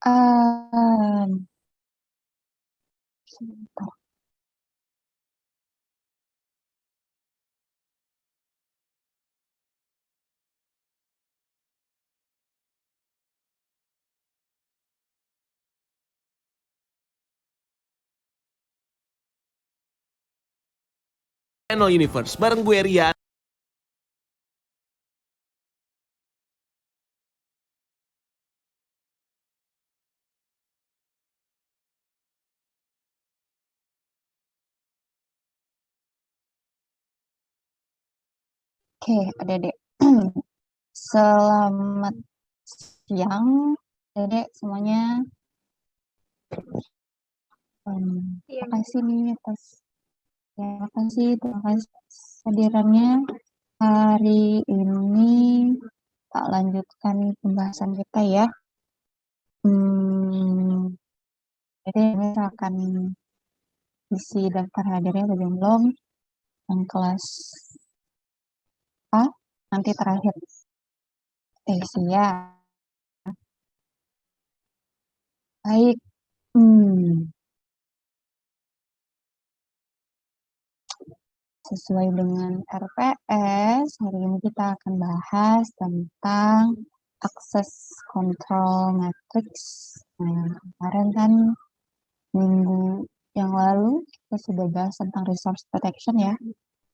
Sebentar. Channel Universe bareng gue Rian. Oke, Adik-adik. Selamat siang, Adik semuanya. Terima kasih nih atas terima kasih hadirannya. Hari ini tak lanjutkan pembahasan kita ya. Jadi ini akan isi daftar hadirnya bagi yang belum yang kelas A nanti terakhir tes ya. Baik. Sesuai dengan RPS, hari ini kita akan bahas tentang access control matrix. Nah, kemarin kan minggu yang lalu kita sudah bahas tentang resource protection ya.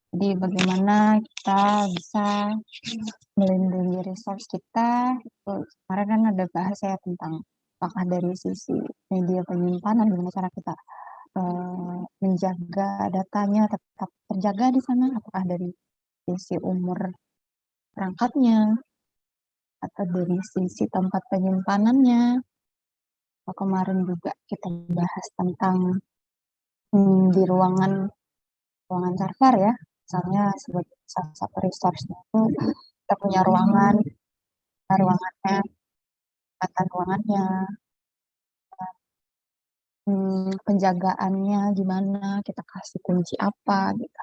Jadi bagaimana kita bisa melindungi resource kita. Kemarin kan ada bahas ya tentang apakah dari sisi media penyimpanan, gimana cara kita menjaga datanya tetap terjaga di sana, apakah dari sisi umur perangkatnya atau dari sisi tempat penyimpanannya. Kemarin juga kita bahas tentang di ruangan server ya, misalnya sebagai salah satu resource itu kita punya ruangannya, tata ruangannya, penjagaannya gimana, kita kasih kunci apa gitu.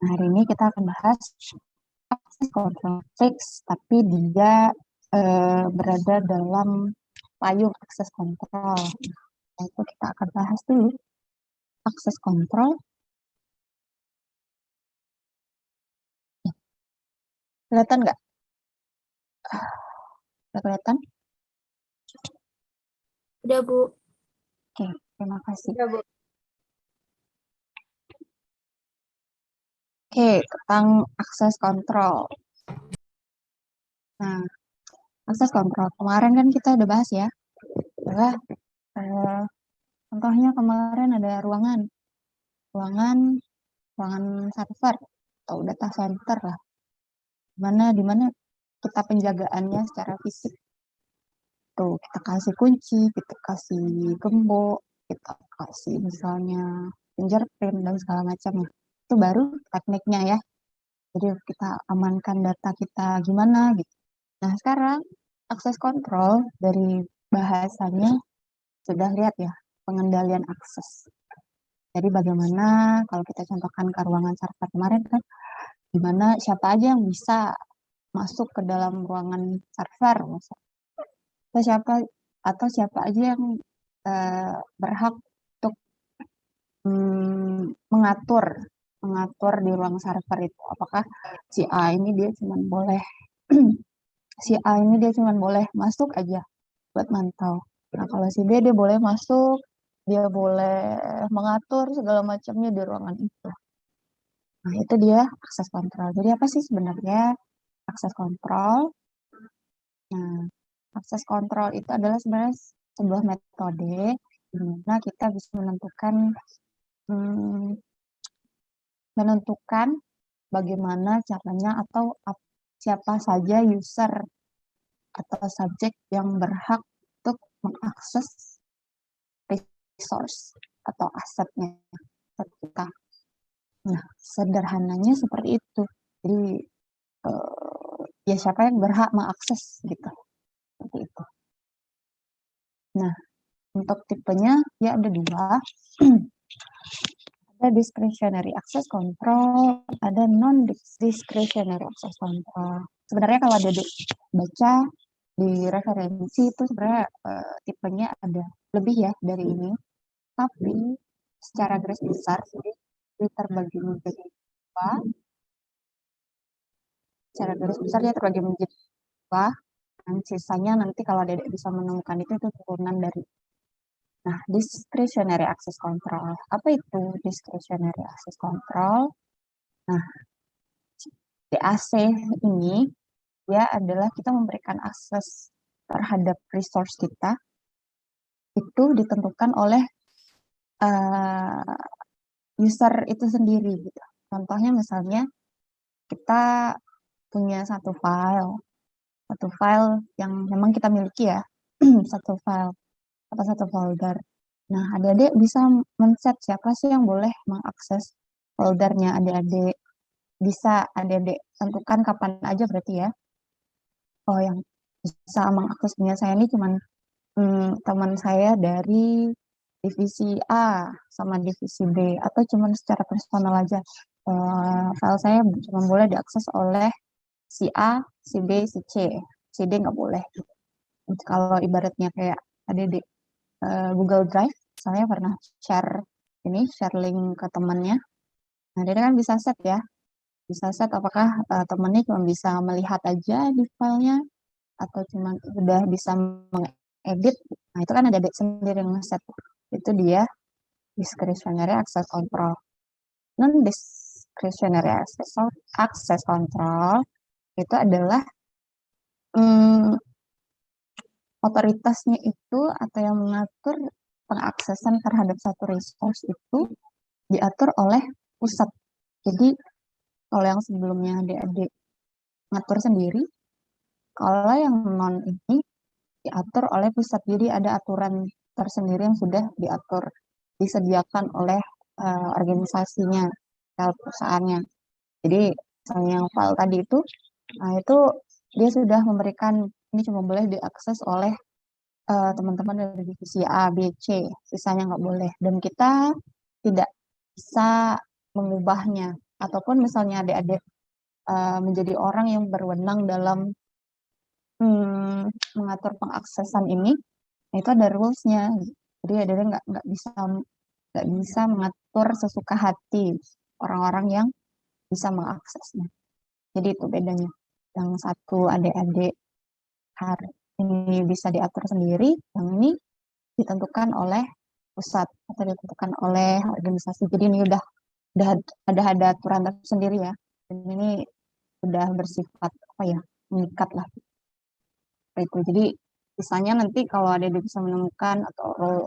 Nah, hari ini kita akan bahas access control matrix, tapi dia berada dalam payung access control. Nah, itu kita akan bahas dulu access control. Kelihatan nggak? Udah kelihatan? Udah, Bu. Oke, terima kasih. Udah, Bu. Oke, tentang access control. Nah, access control kemarin kan kita udah bahas ya. Adalah contohnya kemarin ada ruangan server atau data center lah. Di mana kita penjagaannya secara fisik. Tuh, kita kasih kunci, kita kasih gembok, kita kasih misalnya fingerprint dan segala macamnya. Itu baru tekniknya ya. Jadi kita amankan data kita gimana gitu. Nah, sekarang akses kontrol dari bahasanya sudah lihat ya, pengendalian akses. Jadi bagaimana kalau kita contohkan ke ruangan server kemarin kan, gimana siapa aja yang bisa masuk ke dalam ruangan server, atau siapa aja yang berhak untuk mengatur di ruang server itu. Apakah si A ini dia cuma boleh masuk aja buat mantau. Nah, kalau si B dia boleh masuk, dia boleh mengatur segala macamnya di ruangan itu. Nah, itu dia akses kontrol. Jadi apa sih sebenarnya akses kontrol? Nah, akses kontrol itu adalah sebenarnya sebuah metode di mana kita bisa menentukan bagaimana caranya atau siapa saja user atau subjek yang berhak untuk mengakses resource atau asetnya kita. Nah, sederhananya seperti itu. Jadi ya siapa yang berhak mengakses gitu. Seperti itu. Nah, untuk tipenya ya ada dua. Ada discretionary access control, ada non discretionary access control. Sebenarnya kalau Dedek baca di referensi itu sebenarnya tipenya ada lebih ya dari ini, tapi secara garis besar jadi terbagi menjadi dua. Secara garis besar dia terbagi menjadi dua, dan sisanya nanti kalau Dedek bisa menemukan itu turunan dari. Nah, discretionary access control. Apa itu discretionary access control? Nah, DAC ini dia adalah kita memberikan akses terhadap resource kita itu ditentukan oleh uh, user itu sendiri gitu. Contohnya misalnya kita punya satu file yang memang kita miliki ya, satu file atau satu folder. Nah, adik-adik bisa men-set siapa sih yang boleh mengakses foldernya adik-adik. Bisa adik-adik tentukan kapan aja berarti ya. Oh, yang bisa mengakses punya saya ini cuman teman saya dari divisi A sama divisi B, atau cuman secara personal aja. File saya cuma boleh diakses oleh si A, si B, si C. Si D nggak boleh. Kalau ibaratnya kayak ada di Google Drive, saya pernah share link ke temannya. Nah, dia kan bisa set ya, bisa set apakah temannya cuma bisa melihat aja di filenya atau cuma udah bisa mengedit. Nah, itu kan ada adik sendiri yang nge-set. Itu dia discretionary access control. Non discretionary access control itu adalah otoritasnya itu atau yang mengatur pengaksesan terhadap satu resource itu diatur oleh pusat. Jadi kalau yang sebelumnya adik-adik ngatur sendiri, kalau yang non ini diatur oleh pusat. Jadi ada aturan tersendiri yang sudah diatur, disediakan oleh organisasinya, perusahaannya. Jadi misalnya yang file tadi itu, nah itu dia sudah memberikan ini cuma boleh diakses oleh teman-teman dari divisi A, B, C, sisanya nggak boleh. Dan kita tidak bisa mengubahnya. Ataupun misalnya adik-adik menjadi orang yang berwenang dalam mengatur pengaksesan ini, itu ada rules-nya. Jadi adik-adik nggak bisa mengatur sesuka hati orang-orang yang bisa mengaksesnya. Jadi itu bedanya. Yang satu adik-adik ini bisa diatur sendiri, yang ini ditentukan oleh pusat atau ditentukan oleh organisasi. Jadi ini udah ada aturan tersendiri ya. Dan ini udah bersifat apa ya, mengikat lah itu. Jadi misalnya nanti kalau ada bisa menemukan atau role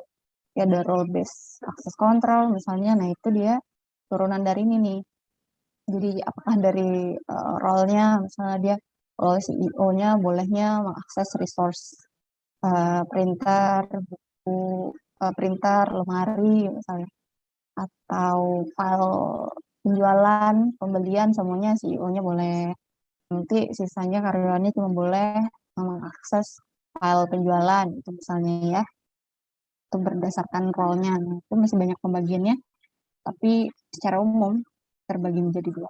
ya ada role based access control misalnya, nah itu dia turunan dari ini nih. Jadi apakah dari role-nya misalnya dia role CEO-nya bolehnya mengakses resource printer, buku, printer, lemari misalnya, atau file penjualan, pembelian semuanya CEO-nya boleh. Nanti sisanya karyawannya cuma boleh mengakses file penjualan itu misalnya ya. Itu berdasarkan role-nya. Nah, itu masih banyak pembagiannya, tapi secara umum terbagi menjadi dua.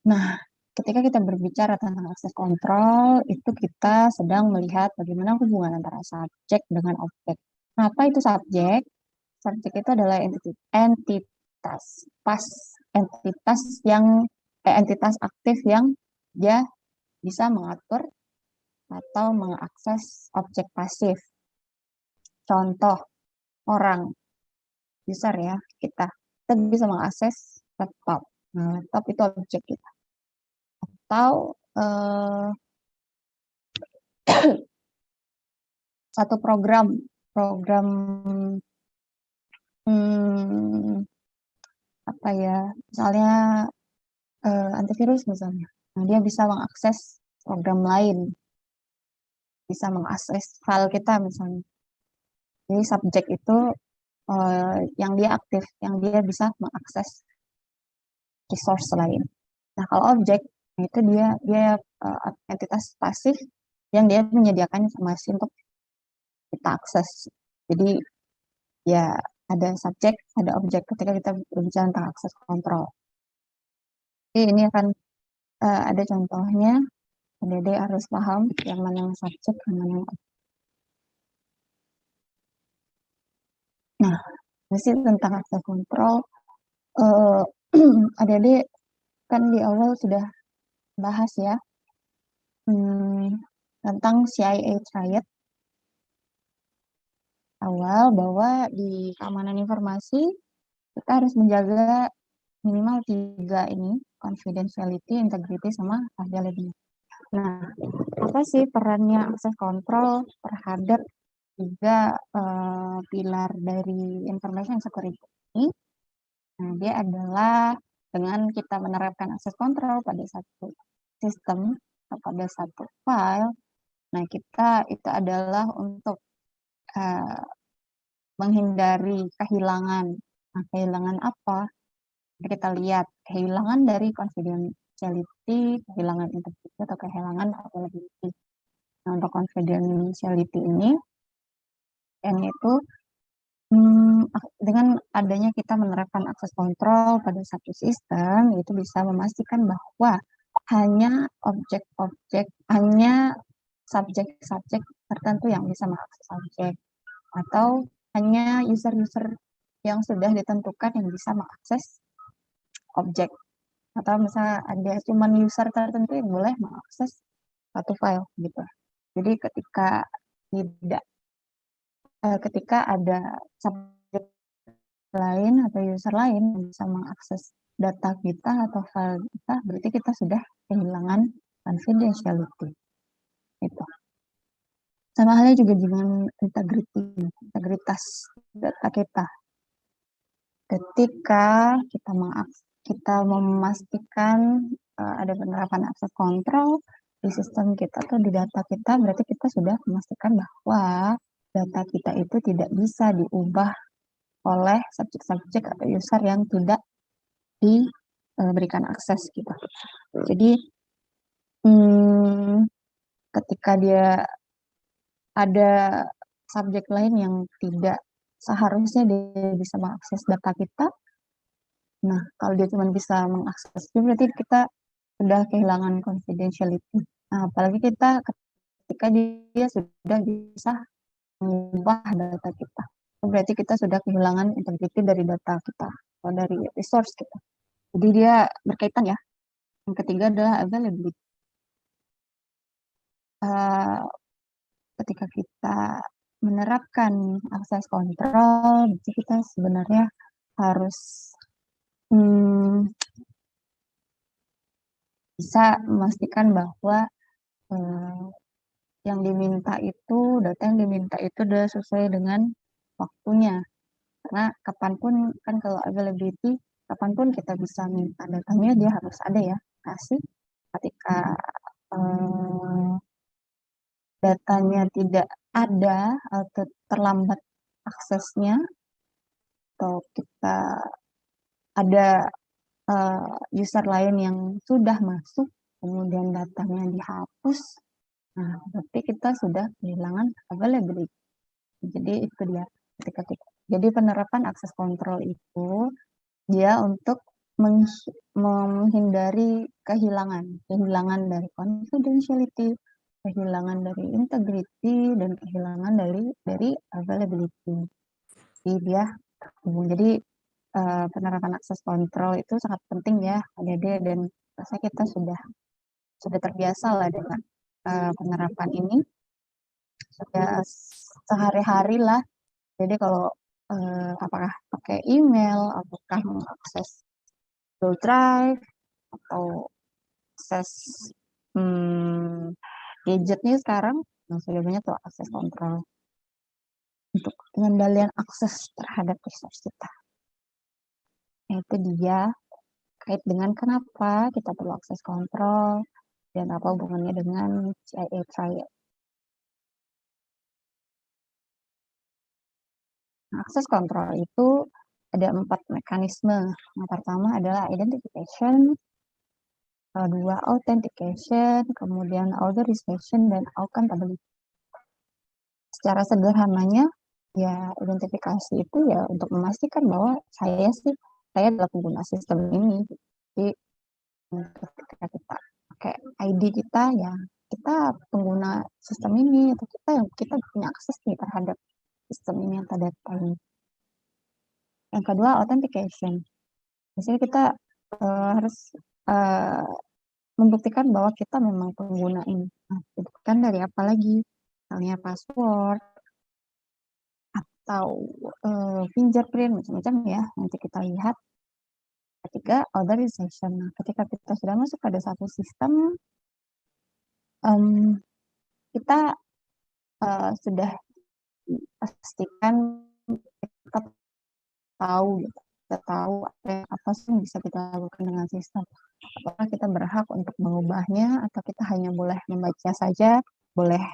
Nah, ketika kita berbicara tentang akses kontrol, itu kita sedang melihat bagaimana hubungan antara subjek dengan objek. Nah, apa itu subjek? Subjek itu adalah entitas, entitas entitas aktif yang dia bisa mengatur atau mengakses objek pasif. Contoh, orang, user ya, kita bisa mengakses laptop. Nah, laptop itu objek kita. Atau satu program apa ya, misalnya antivirus misalnya. Nah, dia bisa mengakses program lain, bisa mengakses file kita misalnya. Jadi subjek itu yang dia aktif, yang dia bisa mengakses resource lain. Nah, kalau objek itu dia entitas pasif yang dia menyediakan informasi untuk kita akses. Jadi ya ada subjek, ada objek ketika kita berbicara tentang akses kontrol. Jadi ini akan ada contohnya Adik harus paham yang mana yang subjek, yang mana yang objek. Nah, masih tentang access control. Adik kan di awal sudah bahas ya tentang CIA triad awal, bahwa di keamanan informasi kita harus menjaga minimal 3 ini, confidentiality, integrity, sama availability. Nah, apa sih perannya access control terhadap 3 pilar dari information security ini? Nah, dia adalah dengan kita menerapkan access control pada satu sistem atau pada satu file. Nah, kita itu adalah untuk menghindari kehilangan. Nah, kehilangan apa? Kita lihat kehilangan dari confidentiality, kehilangan integrity, atau kehilangan availability. Nah, untuk confidentiality ini, yang itu dengan adanya kita menerapkan access control pada satu sistem, itu bisa memastikan bahwa hanya objek-objek, hanya subjek-subjek tertentu yang bisa mengakses objek, atau hanya user-user yang sudah ditentukan yang bisa mengakses objek, atau misalnya ada cuma user tertentu yang boleh mengakses satu file gitu. Jadi ketika ada subjek lain atau user lain yang bisa mengakses data kita atau file kita, berarti kita sudah kehilangan confidentiality. Itu. Sama halnya juga dengan integritas data kita. Ketika kita memastikan ada penerapan access control di sistem kita atau di data kita, berarti kita sudah memastikan bahwa data kita itu tidak bisa diubah oleh subjek-subjek atau user yang tidak diberikan akses gitu. Jadi ketika dia ada subjek lain yang tidak seharusnya dia bisa mengakses data kita, nah kalau dia cuma bisa mengakses itu berarti kita sudah kehilangan confidentiality. Nah, apalagi kita ketika dia sudah bisa mengubah data kita, berarti kita sudah kehilangan integrity dari data kita atau dari resource kita. Jadi dia berkaitan ya. Yang ketiga adalah availability. Ketika kita menerapkan access control, berarti kita sebenarnya harus bisa memastikan bahwa yang diminta itu, data yang diminta itu sudah sesuai dengan waktunya. Karena kapanpun, kan kalau availability, kapanpun kita bisa minta datanya, dia harus ada ya, kasih. Ketika datanya tidak ada atau terlambat aksesnya, atau kita ada user lain yang sudah masuk, kemudian datanya dihapus, nah berarti kita sudah kehilangan availability. Jadi itu dia. Jadi penerapan access control itu dia untuk menghindari kehilangan dari confidentiality, kehilangan dari integrity, dan kehilangan dari availability. Jadi penerapan access control itu sangat penting ya, adik-adik, dan rasa kita sudah terbiasa lah dengan penerapan ini, sudah sehari-hari lah. Jadi kalau apakah pakai email, apakah mengakses Google Drive, atau akses gadgetnya sekarang, sudah banyak tuh akses control untuk pengendalian akses terhadap resource kita. Nah, itu dia kait dengan kenapa kita perlu akses control dan apa hubungannya dengan CIA triad. Nah, akses control itu ada 4 mekanisme. Yang pertama adalah identification, kedua authentication, kemudian authorization, dan accountability. Secara sederhananya, ya identifikasi itu ya untuk memastikan bahwa saya adalah pengguna sistem ini. Jadi ketika kita pakai ID kita, ya kita pengguna sistem ini atau kita punya akses nih terhadap sistem ini atau data ini. Yang kedua, authentication. Misalnya kita harus membuktikan bahwa kita memang pengguna ini. Nah, itu kan dari apa lagi? Misalnya password atau fingerprint macam-macam ya. Nanti kita lihat. Ketiga, authorization. Nah, ketika kita sudah masuk pada satu sistem, kita sudah pastikan kita tahu gitu. Kita tahu apa sih yang bisa kita lakukan dengan sistem. Apakah kita berhak untuk mengubahnya atau kita hanya boleh membaca saja, boleh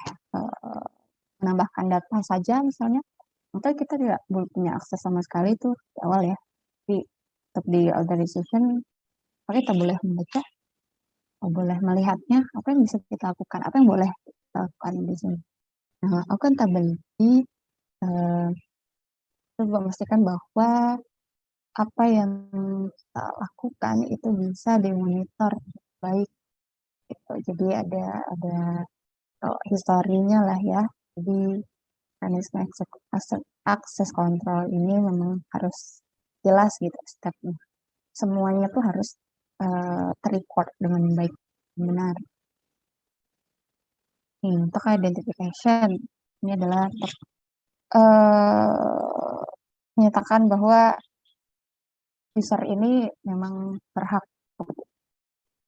menambahkan data saja misalnya, atau kita tidak boleh punya akses sama sekali itu di awal ya. Tapi untuk di authorization, apakah kita boleh membaca, boleh melihatnya, apa yang bisa kita lakukan, apa yang boleh kita lakukan di sini. Nah, accountability itu memastikan bahwa apa yang kita lakukan itu bisa dimonitor baik gitu. Jadi ada historinya lah ya. Jadi mekanisme akses kontrol ini memang harus jelas gitu stepnya. Semuanya tuh harus terrecord dengan baik, benar. Untuk identification ini adalah menyatakan bahwa user ini memang berhak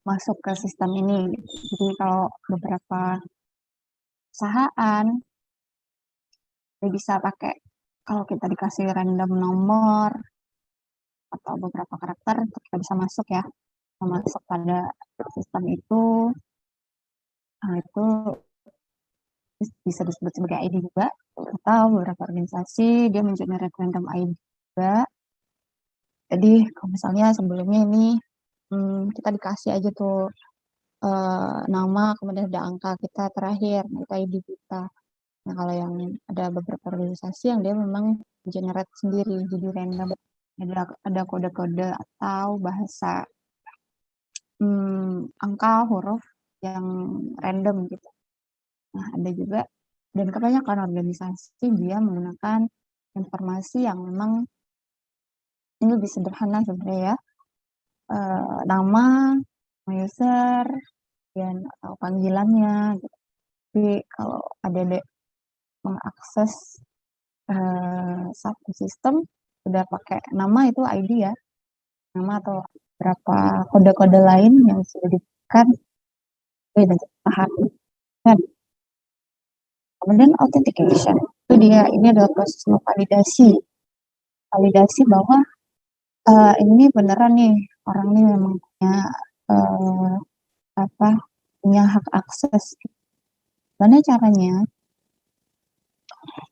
masuk ke sistem ini. Jadi kalau beberapa perusahaan dia bisa pakai, kalau kita dikasih random nomor atau beberapa karakter kita bisa masuk ya, masuk pada sistem itu. Nah, itu bisa disebut sebagai ID juga, atau beberapa organisasi dia mengenerate random ID juga. Jadi kalau misalnya sebelumnya ini kita dikasih aja tuh nama, kemudian ada angka kita terakhir, nah itu ID kita. Nah kalau yang ada beberapa organisasi yang dia memang generate sendiri, jadi random, ada kode-kode atau bahasa angka huruf yang random gitu. Nah ada juga, dan kebanyakan organisasi dia menggunakan informasi yang memang ini lebih sederhana sebenarnya ya, nama user dan atau panggilannya gitu. Jadi kalau ada mengakses satu sistem sudah pakai nama itu ID ya, nama atau berapa kode-kode lain yang sudah diberikan tahap. Dan kemudian authentication itu dia, ini adalah proses validasi bahwa ini beneran nih orang ini memang punya punya hak akses. Gimana caranya?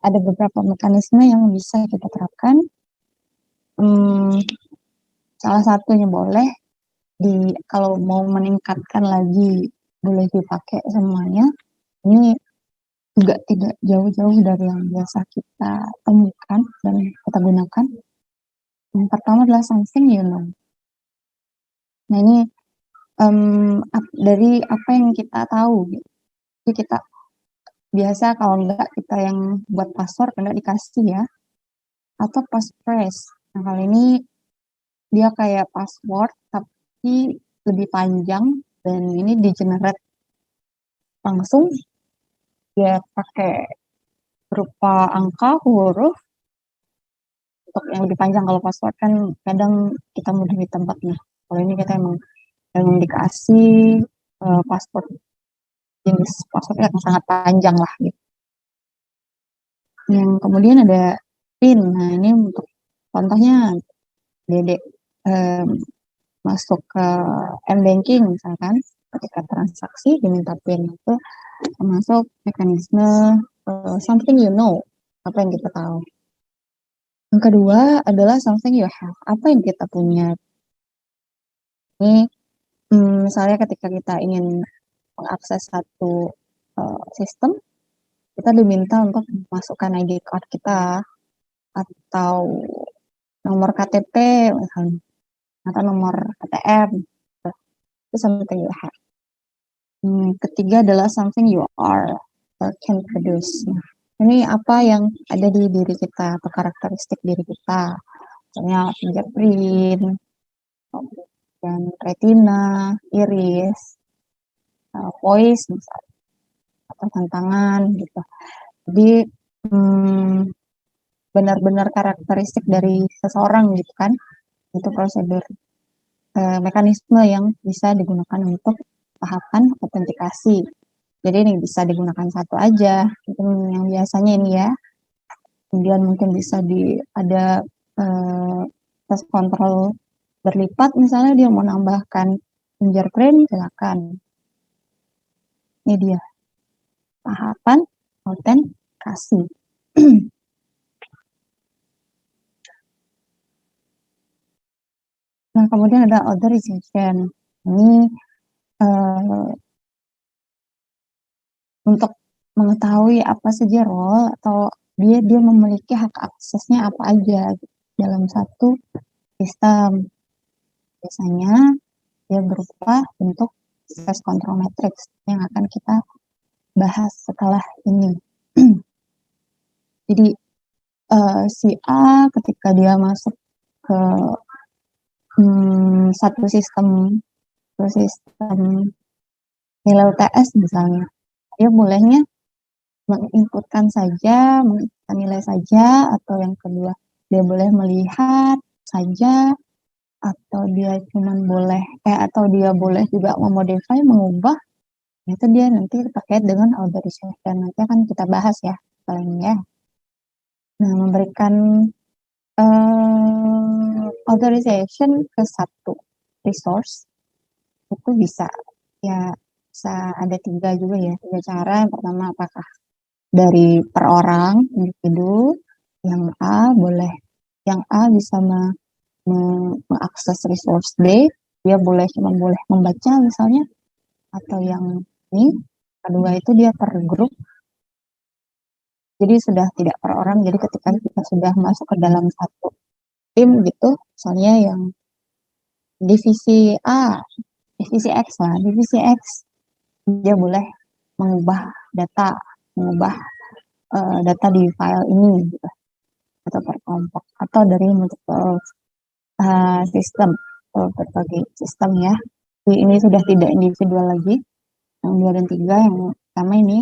Ada beberapa mekanisme yang bisa kita terapkan. Salah satunya boleh kalau mau meningkatkan lagi boleh dipakai semuanya. Ini juga tidak jauh-jauh dari yang biasa kita temukan dan kita gunakan. Yang pertama adalah something you know. Nah ini dari apa yang kita tahu. Jadi kita biasa kalau enggak kita yang buat password enggak dikasih ya, atau passphrase. Nah kali ini dia kayak password tapi lebih panjang dan ini di generate langsung, dia pakai berupa angka huruf. Untuk yang lebih panjang, kalau password kan kadang kita mudah ditebak nih. Kalau ini kita emang dikasih password, jenis password yang sangat panjang lah gitu. Yang kemudian ada PIN. Nah ini untuk contohnya Dedek masuk ke m-banking misalkan, ketika transaksi diminta PIN, itu termasuk mekanisme something you know, apa yang kita tahu. Yang kedua adalah something you have, apa yang kita punya. Ini misalnya ketika kita ingin mengakses satu sistem, kita diminta untuk memasukkan ID card kita atau nomor KTP misalnya, atau nomor ATM, itu something you have. Ketiga adalah something you are or can produce. Nah, ini apa yang ada di diri kita atau karakteristik diri kita. Misalnya fingerprint, dan retina, iris, voice misalnya, atau tantangan gitu. Jadi benar-benar karakteristik dari seseorang gitu kan. Itu prosedur mekanisme yang bisa digunakan untuk tahapan autentikasi. Jadi ini bisa digunakan satu aja, mungkin yang biasanya ini ya. Kemudian mungkin bisa ada tes kontrol berlipat, misalnya dia mau nambahkan fingerprint, silakan. Ini dia tahapan autentikasi. Nah, kemudian ada authorization. Ini untuk mengetahui apa saja role atau dia memiliki hak aksesnya apa aja dalam satu sistem. Biasanya dia berupa bentuk access control matrix yang akan kita bahas setelah ini. Jadi si A ketika dia masuk ke satu sistem nilai UTS misalnya, dia bolehnya menginputkan saja, menginputkan nilai saja, atau yang kedua dia boleh melihat saja, atau dia boleh juga memodify, mengubah. Itu dia nanti terkait dengan authorization. Nanti akan kita bahas ya ya. Nah, memberikan authorization ke satu resource itu bisa ada tiga juga ya, tiga cara. Yang pertama, apakah dari per orang individu. Yang A bisa mengakses resource B, dia cuma boleh membaca misalnya, atau yang ini kedua itu dia per grup, jadi sudah tidak per orang. Jadi ketika kita sudah masuk ke dalam satu tim gitu, misalnya yang divisi A, divisi X lah, divisi X dia boleh mengubah data di file ini gitu, atau per kelompok, atau dari multiple sistem, berbagai sistem ya. Jadi ini sudah tidak individual lagi. Yang 2 dan 3, yang pertama ini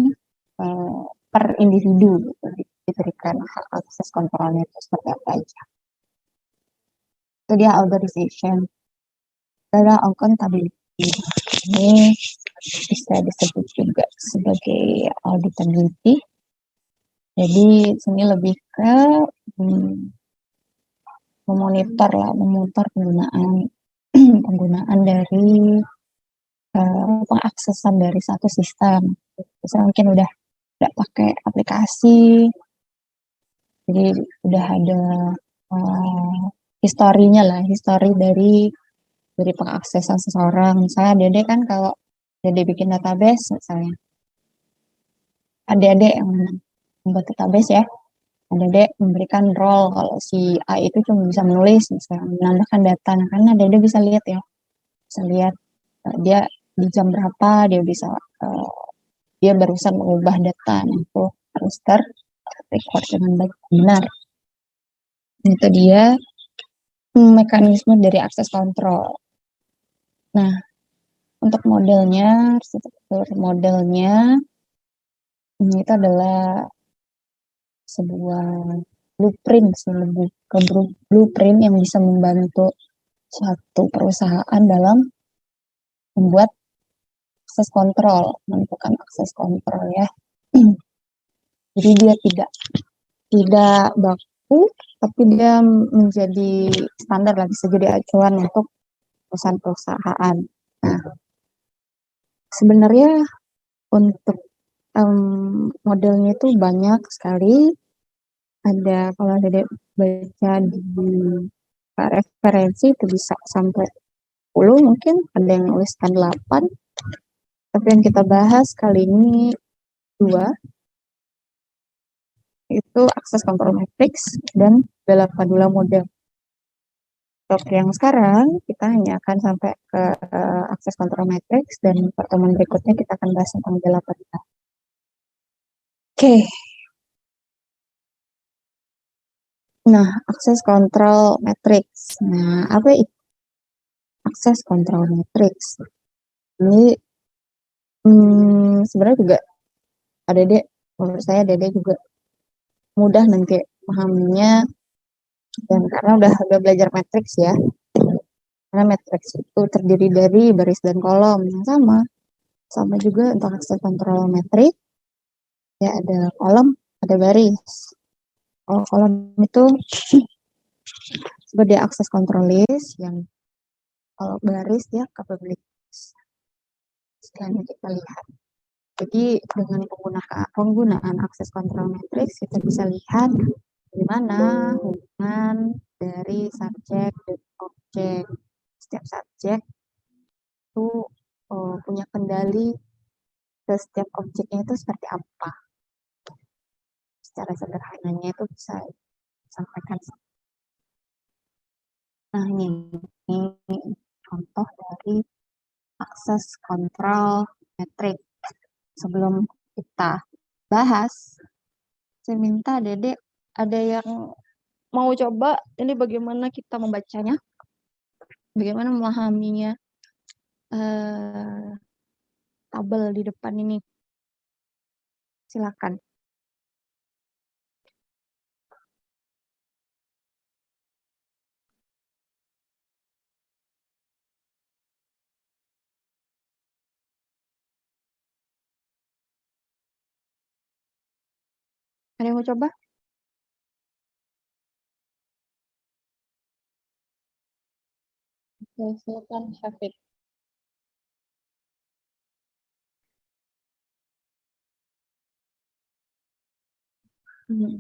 per individu gitu, diberikan hak akses kontrolnya itu seperti apa aja. Itu dia authorization. Ada accountability. Ini bisa disebut juga sebagai auditability. Jadi sini lebih ke memonitor penggunaan dari pengaksesan dari satu sistem. Misalnya mungkin udah pakai aplikasi, jadi udah ada historinya lah, histori dari pengaksesan seseorang. Misalnya Dede kan, kalau Dede bikin database misalnya, adik-adik yang membuat database ya, adik-adik memberikan role kalau si A itu cuma bisa menulis, misalnya menambahkan data. Nah, karena Dede bisa lihat ya, dia di jam berapa dia barusan mengubah data. Nah, itu harus record dengan baik, benar. Itu dia mekanisme dari akses kontrol. Nah, untuk modelnya, arsitektur modelnya ini itu adalah sebuah blueprint, lebih ke blueprint yang bisa membantu suatu perusahaan dalam membuat akses kontrol, menentukan akses kontrol ya. Jadi dia tidak baku, tapi dia menjadi standar lah, bisa jadi acuan untuk perusahaan-perusahaan. Nah, sebenarnya untuk modelnya itu banyak sekali. Ada, kalau ada baca di referensi itu bisa sampai 10 mungkin, ada yang nuliskan 8. Tapi yang kita bahas kali ini 2, itu akses control matrix dan Della Padula model. untuk yang sekarang kita hanya akan sampai ke akses control matrix dan pertemuan berikutnya kita akan bahas tentang jela perintah. Oke. Nah, akses control matrix. Nah, apa itu akses control matrix? Ini sebenarnya juga Dede, menurut saya Dede juga mudah nanti memahaminya dan karena udah belajar matrix ya. Karena matrix itu terdiri dari baris dan kolom yang sama juga untuk akses control matrix ya ada kolom, ada baris. Kalau kolom itu sebagai akses control list yang kalau baris ya capabilities. Sekarang kita lihat. Jadi dengan penggunaan akses control matrix kita bisa lihat bagaimana hubungan dari subjek dan objek. Setiap subjek itu punya kendali ke setiap objeknya itu seperti apa. Secara sederhananya itu bisa disampaikan. Nah ini contoh dari akses control matrix. Sebelum kita bahas, saya minta Dede ada yang mau coba ini bagaimana kita membacanya, bagaimana memahaminya tabel di depan ini. Silakan. Ada yang mau coba? Oke, silakan Syafiq. Hmm.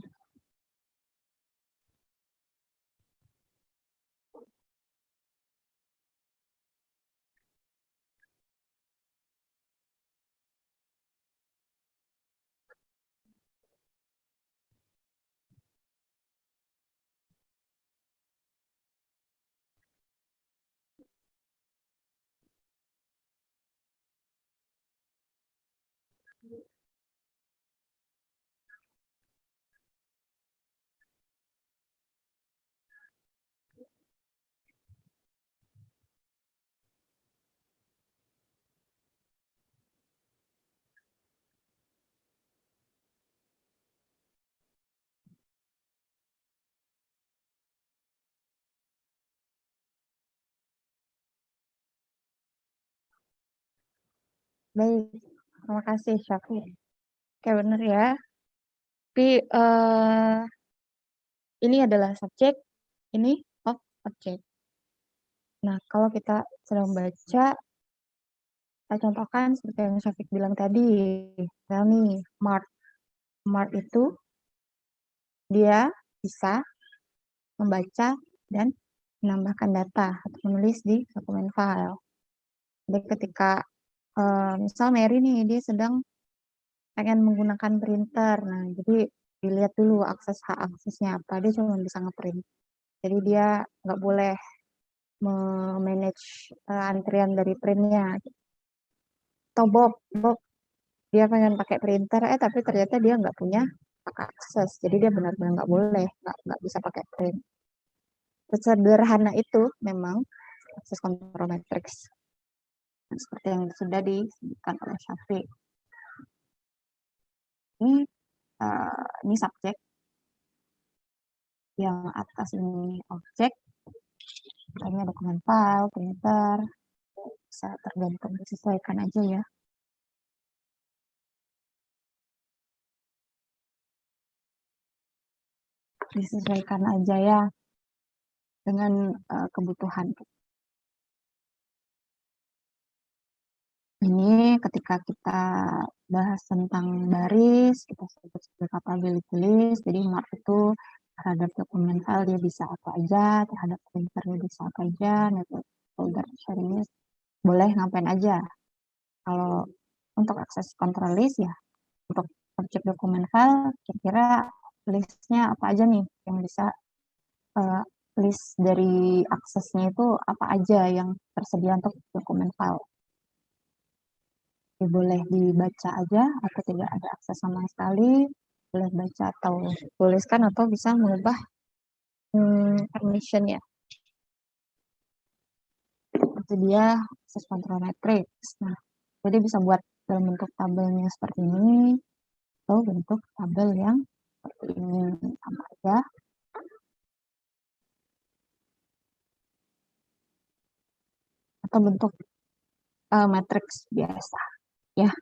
Baik, terima kasih Syafiq. Oke, benar ya. Tapi ini adalah subjek, ini objek. Nah, kalau kita sedang baca, kita contohkan seperti yang Syafiq bilang tadi. Nah nih, Mart. Mart itu dia bisa membaca dan menambahkan data atau menulis di dokumen file. Jadi ketika misal Mary nih, dia sedang pengen menggunakan printer. Nah, jadi dilihat dulu hak aksesnya apa. Dia cuma bisa ngeprint. Jadi dia nggak boleh memanage antrian dari printnya. Atau Bob dia pengen pakai printer, tapi ternyata dia nggak punya hak akses. Jadi dia benar-benar nggak boleh, nggak bisa pakai print. Sederhana itu memang akses control matrix. Seperti yang sudah disebutkan oleh Syafiq. Ini subjek, yang atas ini objek, hanya dokumen file, printer, bisa tergantung disesuaikan aja ya. Disesuaikan aja ya dengan kebutuhan. Ini ketika kita bahas tentang baris, kita sebut sebagai capability list. Jadi mark itu terhadap dokumen file dia bisa apa aja, terhadap printer dia bisa apa aja, network folder sharing list boleh ngapain aja. Kalau untuk akses control list ya, untuk objek dokumen file, kira-kira listnya apa aja nih yang bisa list dari aksesnya itu apa aja yang tersedia untuk dokumen file. Jadi boleh dibaca aja atau tidak ada akses sama sekali, boleh baca atau tuliskan atau bisa mengubah permission ya. Itu dia akses control matrix. Nah, jadi bisa buat dalam bentuk tabelnya seperti ini atau bentuk tabel yang seperti ini sama aja. Atau bentuk matriks biasa ya.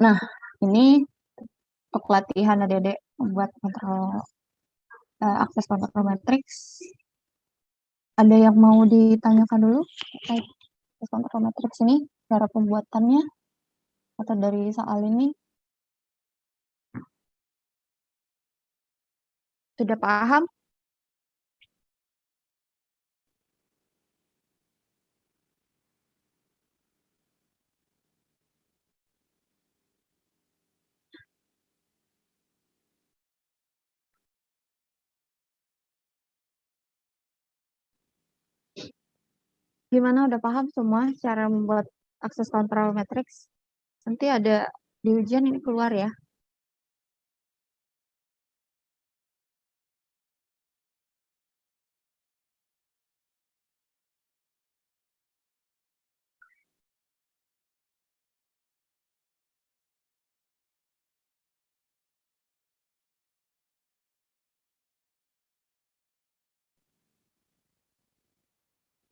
Nah, ini untuk latihan adik-adik membuat akses kontrol matriks. Ada yang mau ditanyakan dulu terkait akses kontrol matriks ini, cara pembuatannya, atau dari soal ini sudah paham? Gimana, udah paham semua cara membuat akses kontrol matriks? Nanti ada di ujian ini keluar ya.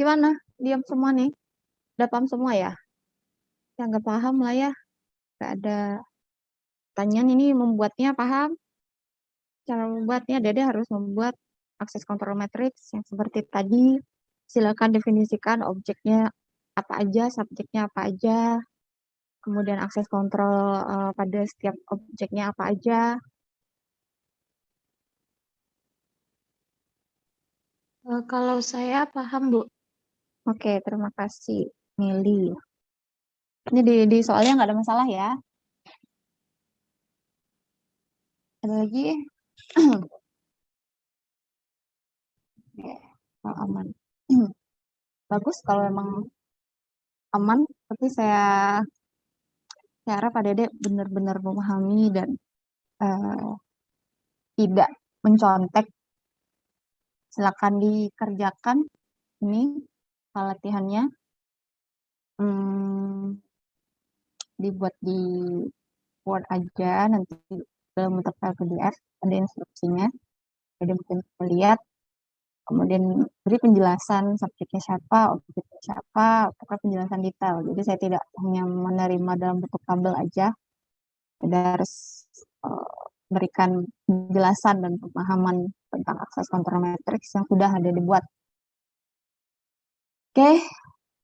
Gimana? Diam semua nih. Udah paham semua ya? Yang nggak paham lah ya. Nggak ada pertanyaan, ini membuatnya paham. Cara membuatnya, Dede harus membuat akses kontrol matriks yang seperti tadi. Silakan definisikan objeknya apa aja, subjeknya apa aja, kemudian akses kontrol pada setiap objeknya apa aja. Kalau saya paham, Bu. Oke, terima kasih, Mili. Ini di soalnya nggak ada masalah ya. Ada lagi? Oke, kalau aman. Bagus kalau emang aman, tapi saya harap Pak Dede benar-benar memahami dan eh, tidak mencontek. Silakan dikerjakan ini latihannya. Dibuat di Word aja, nanti dalam bentuk file PDF ada instruksinya. Jadi mungkin kita lihat, kemudian beri penjelasan subjeknya siapa, objeknya siapa, apakah penjelasan detail. Jadi saya tidak hanya menerima dalam bentuk tabel aja, kita harus berikan penjelasan dan pemahaman tentang akses kontrol matriks yang sudah ada dibuat. Oke,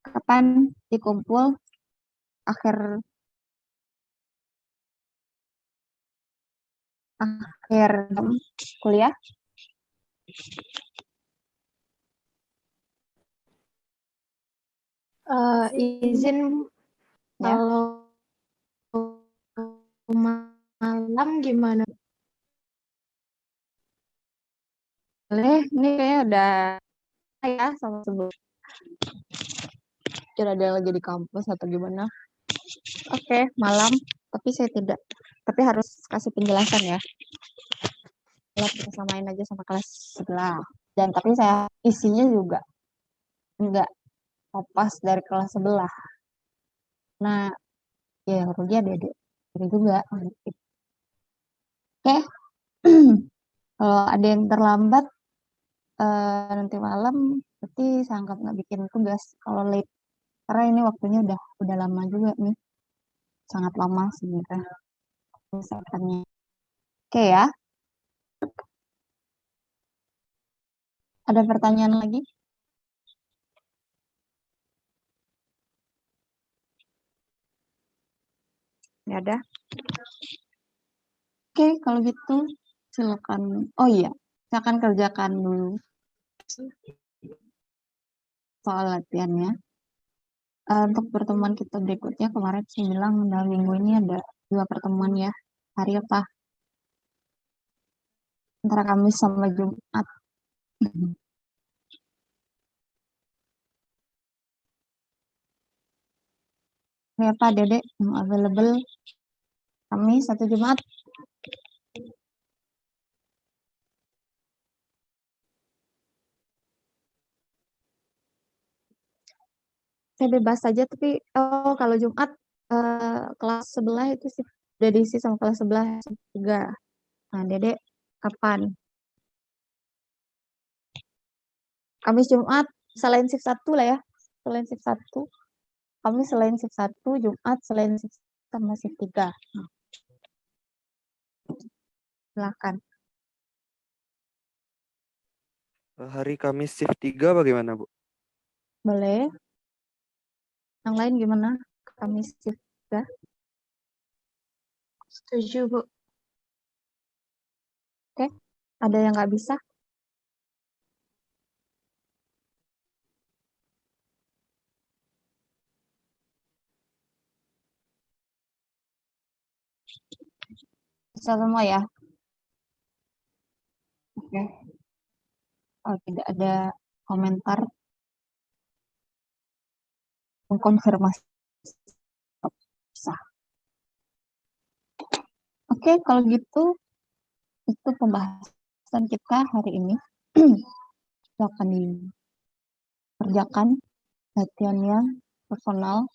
kapan dikumpul akhir kuliah? Izin Ya. kalau malam gimana? Boleh, ini kayaknya udah ya sama sebelum. Kira ada yang lagi di kampus atau gimana? Oke, malam. Tapi saya tidak. Tapi harus kasih penjelasan ya. Kalau kita samain aja sama kelas sebelah. Dan tapi saya isinya juga enggak kopas dari kelas sebelah. Nah, ya yang rugi ada juga. Oke. Kalau ada yang terlambat nanti malam, berarti saya anggap nggak bikin tugas kalau late. Karena ini waktunya udah lama juga nih. Sangat lama sebenarnya. Misalkannya. Oke ya. Ada pertanyaan lagi? Nggak ada. Oke, kalau gitu silakan. Oh iya, silakan kerjakan dulu soal latihannya. Untuk pertemuan kita berikutnya, kemarin saya bilang dalam minggu ini ada 2 pertemuan ya. Hari apa? antara Kamis sama Jumat. Apa Dedek yang available Kamis atau Jumat? Saya bebas saja, tapi kalau Jumat kelas sebelah itu sih udah diisi sama kelas sebelah juga. Nah, Dedek kapan? Kamis Jumat selain shift 1 lah ya. Selain shift 1. Kamis selain shift 1, Jumat selain shift sama shift 3. Nah, silakan. Hari Kamis shift 3 bagaimana, Bu? Boleh. Yang lain gimana? Kamis shift 3. Setuju, Bu. Oke. Ada yang nggak bisa? Bisa semua ya? Oke. Oh, tidak ada komentar mengkonfirmasi. Bisa. Oke, kalau gitu itu pembahasan kita hari ini. Kita akan dikerjakan latihannya personal.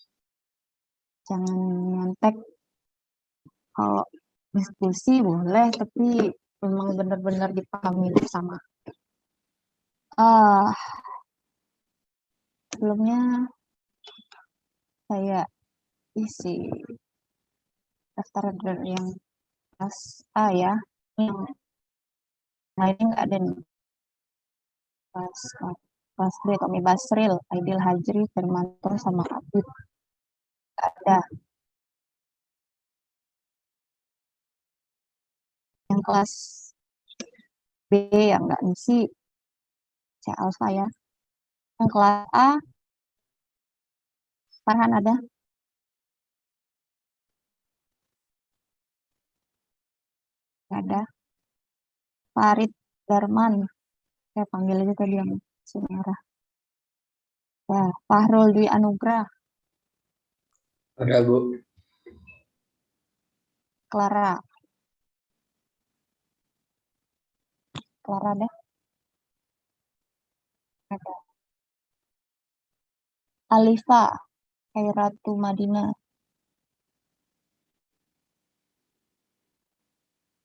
Jangan nyontek. Kalau diskusi boleh, tapi memang benar-benar dipahami bersama. Sebelumnya saya isi daftar yang kelas A ya. Yang lainnya nggak ada nih. Kelas B, Tommy Basril, Aidil Hajri, Firmanto, sama Abid. Nggak ada. Yang kelas B yang nggak ngisi, saya Alfa ya. Yang kelas A, Farhan ada? Nggak ada. Farid Darman, saya panggil aja tadi yang si merah. Ya, Fahrul Dwi Anugrah, Ada, Bu. Clara. Clara ada? Ada. Alifa, Khairatu Madinah.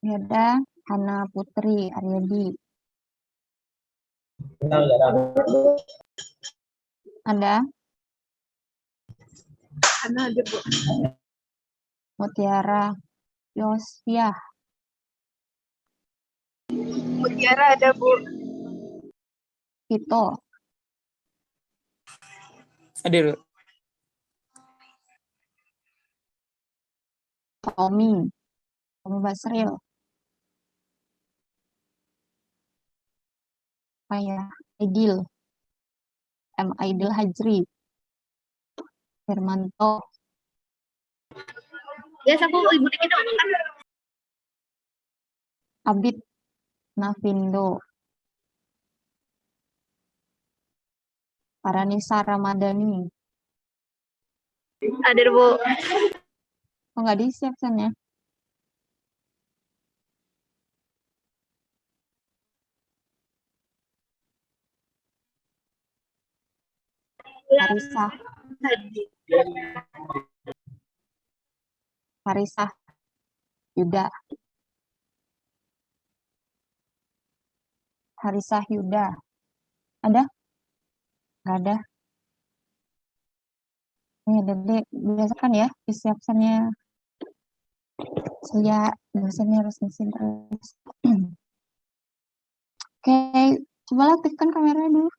Ada. Hana Putri Aryadi. Ada. Karena ada, Bu. Mutiara Yosfiah. Mutiara ada, Bu. Vito. Hadir. Tommy Basril. Saya Aidil. Aidil Hajri. Firmanto. Biasa, Bu, ibu dikit dong. Abid Navindo. Paranisa Ramadhani. Ada, Bu. Oh, nggak diisi absennya. Harisa. Harisa Yuda. Harisa Yuda. Ada? Nggak ada. Ini Dedek, biasakan ya isi absennya. Saya dosennya harus ngisi terus. Oke, coba aktifkan kameranya dulu.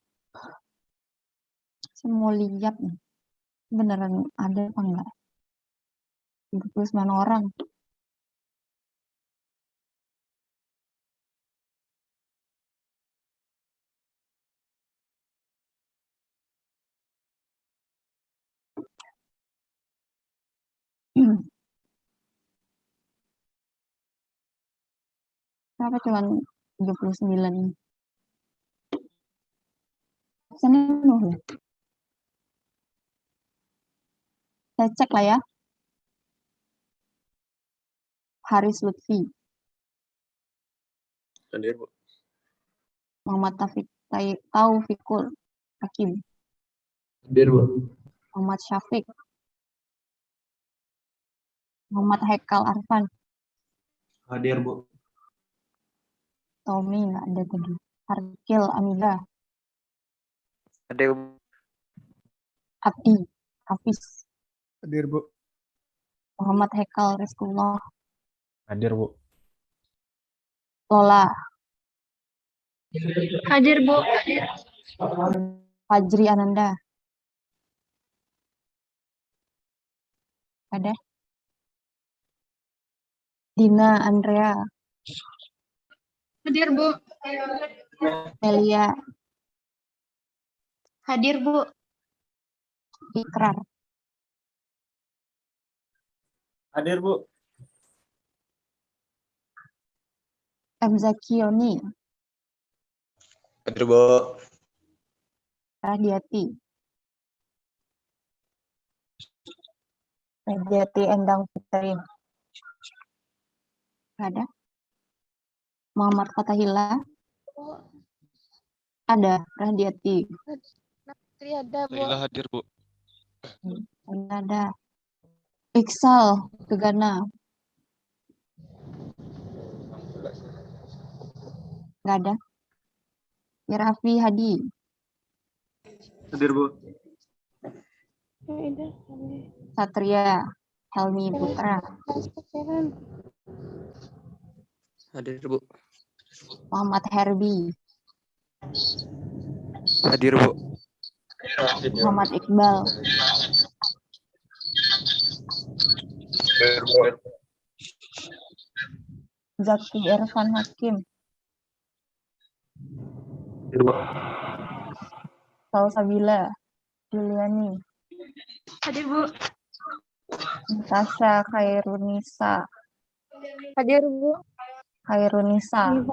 Saya mau lihat nih. Beneran ada apa enggak? 29 orang. Kenapa cuman 39 ini. Absennya penuh ya. Saya cek lah ya. Haris Lutfi, Hadir, Bu. Muhammad Taufikul Hakim, Hadir, Bu. Muhammad Syafiq, Muhammad Haikal Arfan, Hadir, Bu. Tommy nggak ada tadi. Harkil Amida, Hadir, Abdi, Hafiz, Hadir, Bu. Muhammad Haikal Rizkullah, Hadir, Bu. Lola, Hadir, Bu. Fajri Ananda, ada. Dina Andrea, Hadir, Bu. Melia, Hadir, Bu. Ikrar, Hadir, Bu. M. Zakioni, Hadir, Bu. Radiati, Endang Fitri, ada. Muhammad Fatahillah, ada. Radiati, Ada, Bu. Laila hadir, Bu. ada. Iksal Gegana, nggak ada. Irafi Hadi, Hadir, Bu. Satria Helmi Putra, hadir, Bu. Muhammad Herbi, Hadir, Bu. Muhammad Iqbal, Hadir, Bu. Zaki Irfan Hakim, Hadir, Bu. Salsabila Juliani, Hadir, Bu. Natasha Khairunisa, Hadir, Bu. Khairunisa,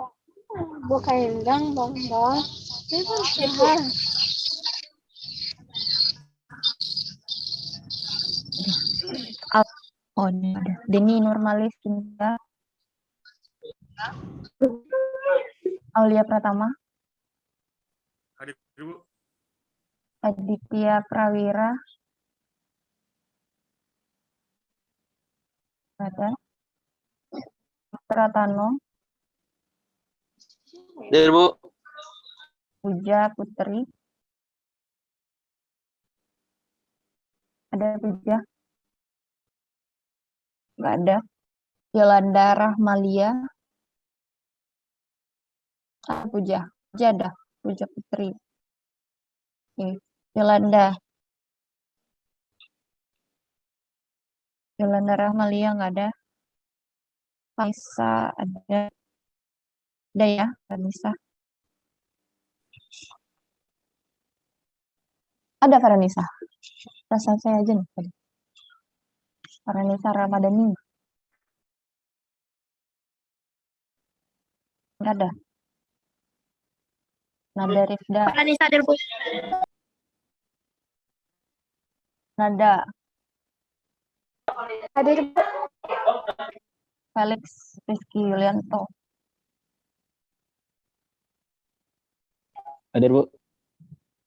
Bu Kaendang, Bang. oh ini ada. Deni Nurmalis Cinta, Aulia Pratama, Hadir, Bu. Aditya Prawira, ada. Pratano, Hadir, Bu. Puja Putri, ada Puja, nggak ada. Yolanda Rahmalia, Puja, Puja ada. Puja Putri, oke. Yolanda Rahmalia nggak ada. Faisa ada. Ada ya, Vanessa. Ada Vanessa. Rasa saya aja nih tadi. Vanessa Ramadhani. Nggak ada. Nada Rifda. Vanessa hadir, Bu. Nada. Hadir, Bu. Felix Rizky Yulianto. Hadir, Bu.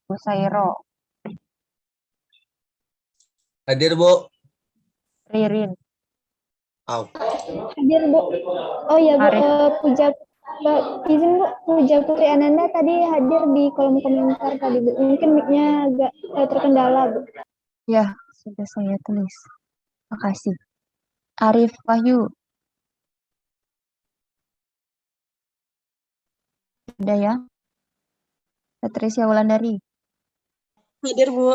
Busairo. Hadir, Bu. Ririn. Au. Hadir, Bu. Oh ya, Bu. Arif. Puja, izin, Bu. Puja Putri Ananda tadi hadir di kolom komentar tadi, Bu. Mungkin mic-nya agak terkendala, Bu. Ya, sudah saya tulis. Makasih. Arif Wahyu. Ada ya. Patricia Wulandari. Hadir, Bu.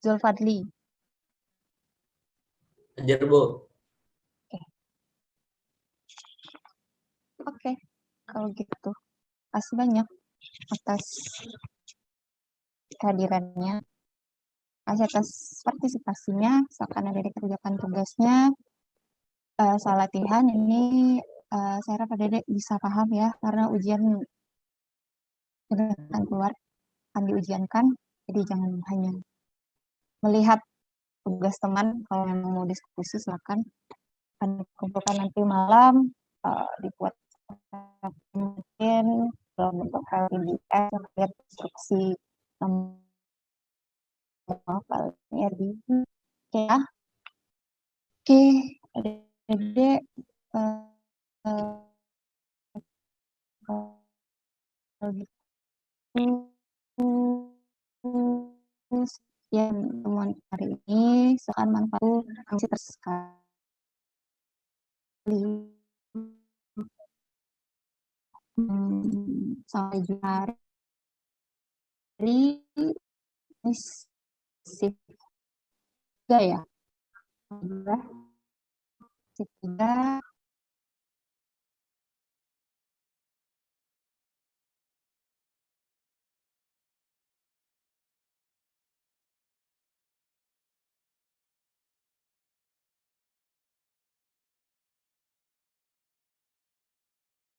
Zulfadli. Hadir, Bu. Oke, kalau gitu. Kasih banyak atas kehadirannya. Kasih atas partisipasinya. Misalkan ada dikerjakan tugasnya. Soal latihan ini saya harap adik-adik bisa paham ya, karena ujian sudah akan keluar, akan diujiankan, jadi jangan hanya melihat tugas teman. Kalau memang mau diskusi silakan, akan dikumpulkan nanti malam, dibuat mungkin dalam bentuk file PDF, lihat instruksi filenya di oke ya. Oke, adik-adik, kalau gitu sekian temuan hari ini, sekian manfaat masih tersekali. Sampai jumpa hari shift 3 ya. Shift 3